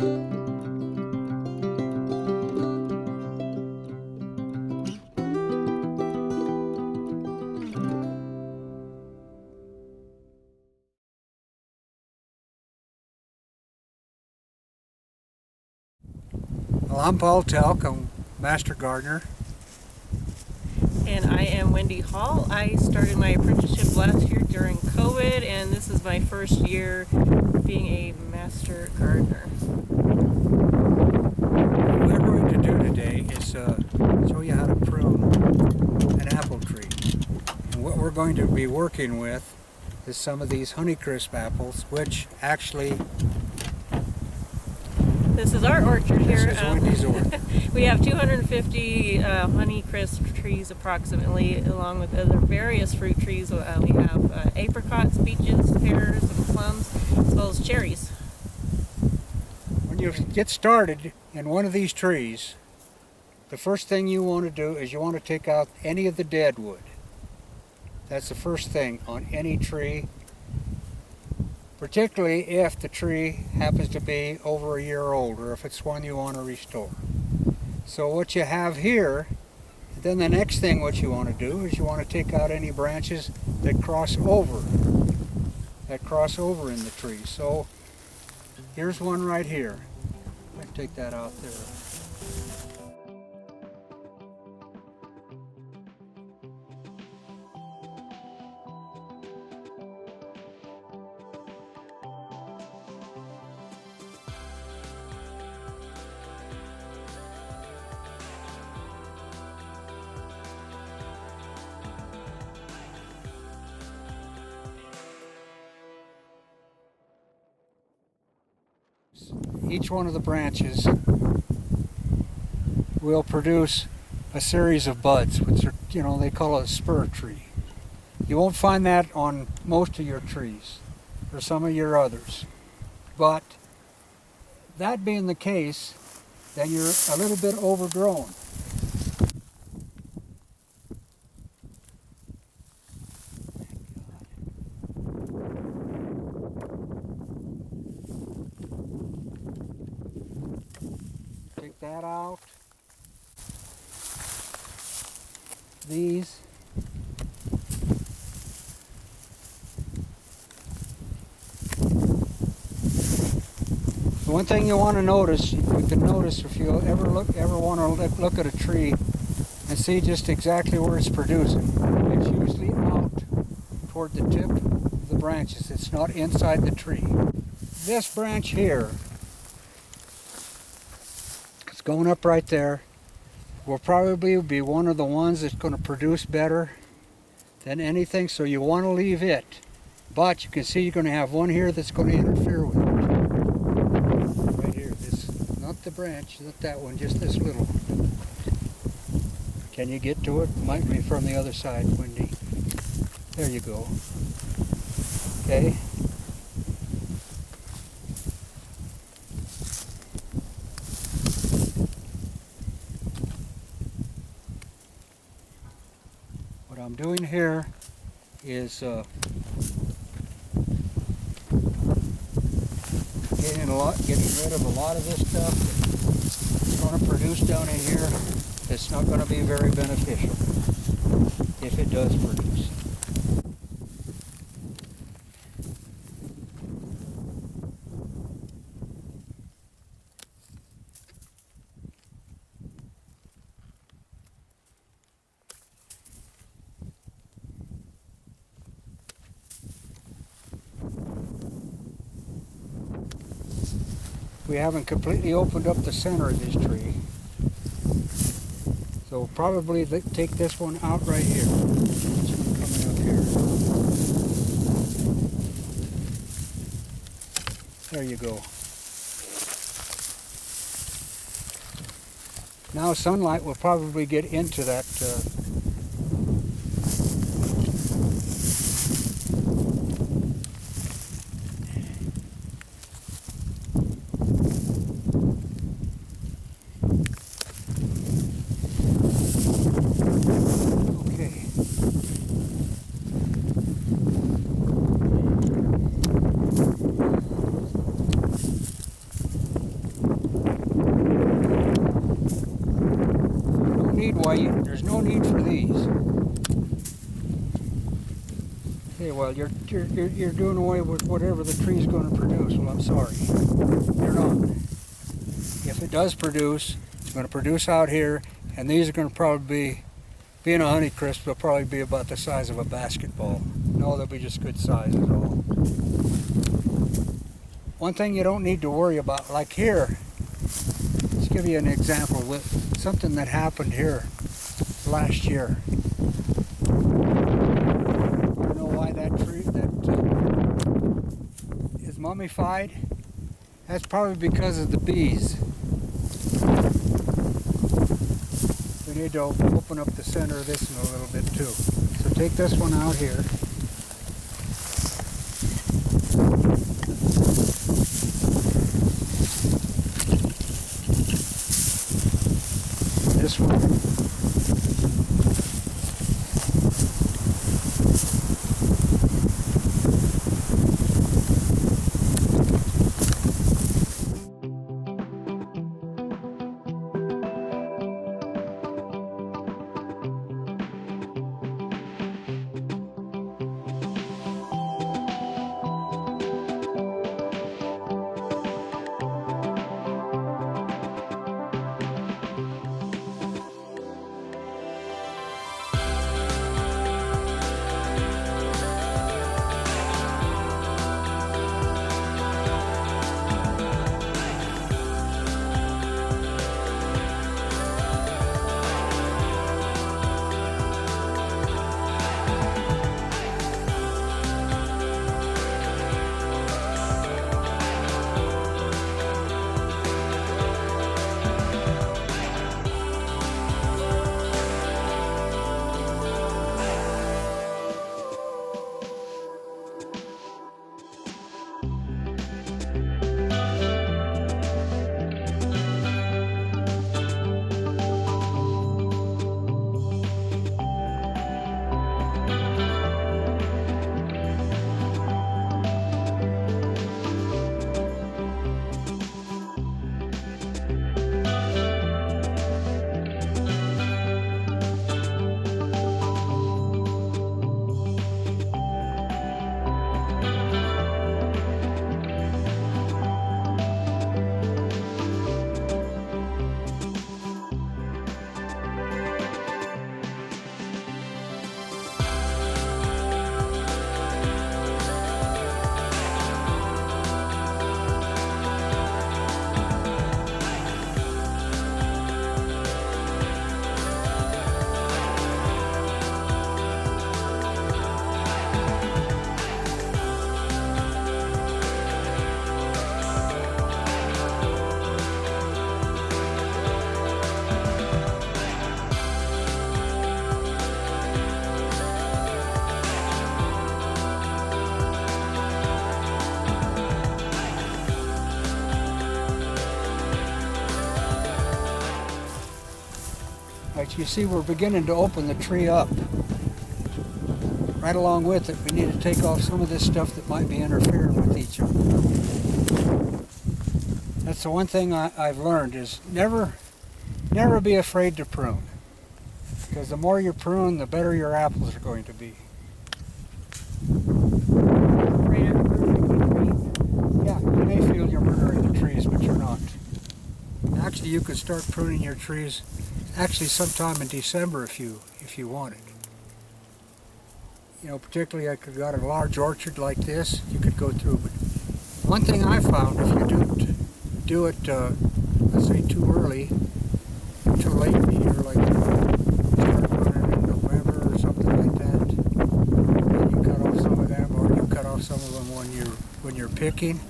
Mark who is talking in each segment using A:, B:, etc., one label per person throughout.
A: Well, I'm Paul Telk, I'm Master Gardener.
B: And I am Wendy Hall. I started my apprenticeship last year during COVID, and this is my first year being a Master Gardener.
A: What we're going to do today is show you how to prune an apple tree. And what we're going to be working with is some of these Honeycrisp apples, which actually...
B: This is our orchard here.
A: This is Wendy's orchard.
B: We have 250 Honeycrisp trees approximately, along with other various fruit trees. We have apricots, peaches, pears, and plums, as well as cherries.
A: When you get started in one of these trees, the first thing you want to do is you want to take out any of the dead wood. That's the first thing on any tree, particularly if the tree happens to be over a year old or if it's one you want to restore. So what you have here, then the next thing what you want to do is you want to take out any branches that cross over in the tree. So here's one right here. I take that out there. Each one of the branches will produce a series of buds, which are, they call it a spur tree. You won't find that on most of your trees or some of your others. But that being the case, then you're a little bit overgrown. Take that out. These. The one thing you want to notice, you can notice if you ever want to look at a tree and see just exactly where it's producing. It's usually out toward the tip of the branches. It's not inside the tree. This branch here, it's going up right there, will probably be one of the ones that's going to produce better than anything, so you want to leave it. But you can see you're going to have one here that's going to interfere with it. Right here, this, not the branch, not that one, just this little one. Can you get to it? Might be from the other side, Wendy. There you go. Okay. What I'm doing here is getting rid of a lot of this stuff that's going to produce down in here that's not going to be very beneficial if it does produce. We haven't completely opened up the center of this tree, so we'll probably take this one out right here. This one coming up here. There you go. Now sunlight will probably get into that why there's no need for these. Okay, well, you're doing away with whatever the tree's going to produce. Well, I'm sorry. You're not. If it does produce, it's going to produce out here, and these are going to probably be, being a Honeycrisp, they'll probably be about the size of a basketball. No, they'll be just good size is all. One thing you don't need to worry about, like here, let's give you an example with something that happened here last year. You know why that tree is mummified? That's probably because of the bees. We need to open up the center of this one a little bit too. So take this one out here. This one. Right, you see we're beginning to open the tree up. Right along with it, we need to take off some of this stuff that might be interfering with each other. That's the one thing I've learned is never be afraid to prune. Because the more you prune, the better your apples are going to be. Yeah, you may feel you're murdering the trees, but you're not. Actually, you could start pruning your trees actually sometime in December if you wanted. You know, particularly if you've got a large orchard like this, you could go through. But one thing I found, if you do it, let's say too early, too late in the year, like start running in November or something like that, and you cut off some of them, or you cut off some of them when you're picking,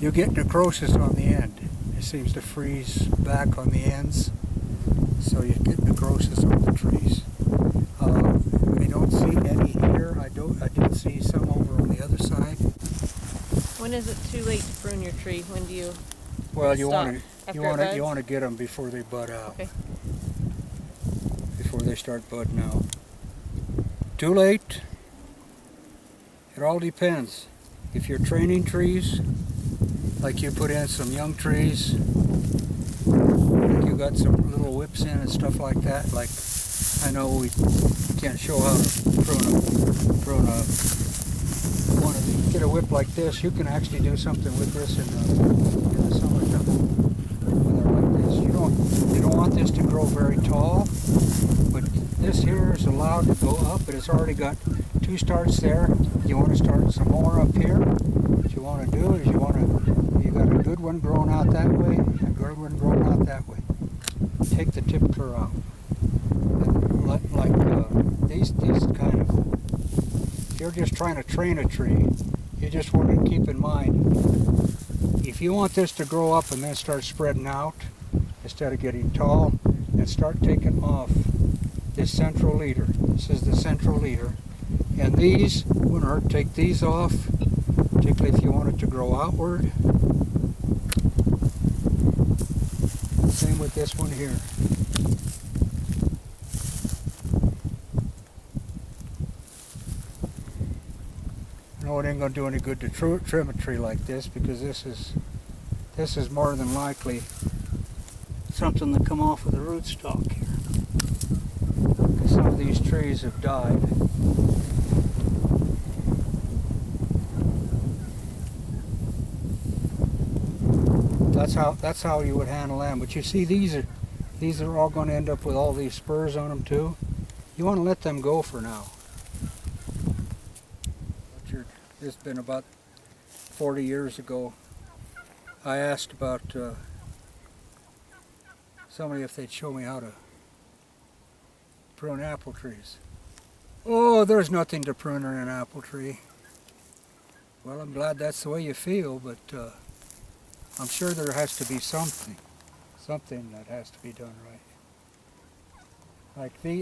A: you get necrosis on the end. It seems to freeze back on the ends, so you get necrosis on the trees. I don't see any here. I did see some over on the other side.
B: When is it too late to prune your tree? When do you?
A: Well, you
B: stop?
A: want to get them before they bud out.
B: Okay.
A: Before they start budding out. Too late. It all depends. If you're training trees, like you put in some young trees, You got some little whips in and stuff like that. Like, I know we can't show how to prune a one of these. Get a whip like this. You can actually do something with this in the summertime. When they're like this, you don't want this to grow very tall, but this here is allowed to go up. But it's already got 2 starts there. You want to start some more up here. What you want to do is you got a good one growing out that way, a good one growing out that way. Take the tip clear out. And these kind of, if you're just trying to train a tree, you just want to keep in mind, if you want this to grow up and then start spreading out, instead of getting tall, and start taking off this central leader. This is the central leader. And these, wouldn't hurt to take these off, particularly if you want it to grow outward. Same with this one here. I know it ain't going to do any good to trim a tree like this, because this is more than likely something that come off of the rootstock here. Because some of these trees have died. That's how you would handle them. But you see, these are all going to end up with all these spurs on them too. You want to let them go for now. It's been about 40 years ago. I asked about somebody if they'd show me how to prune apple trees. Oh, there's nothing to prune in an apple tree. Well, I'm glad that's the way you feel, but I'm sure there has to be something that has to be done right.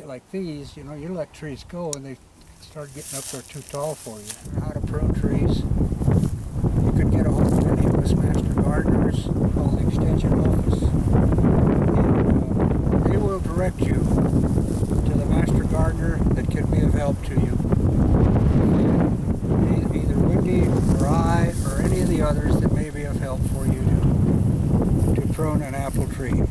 A: Like these, you know, you let trees go and they start getting up there too tall for you. You know how to prune trees. You could get a hold of any of us master gardeners, call the extension office, and they will direct you to the master gardener that can be of help to you. Either Wendy or I or any of the others that may be of help for you to prune an apple tree.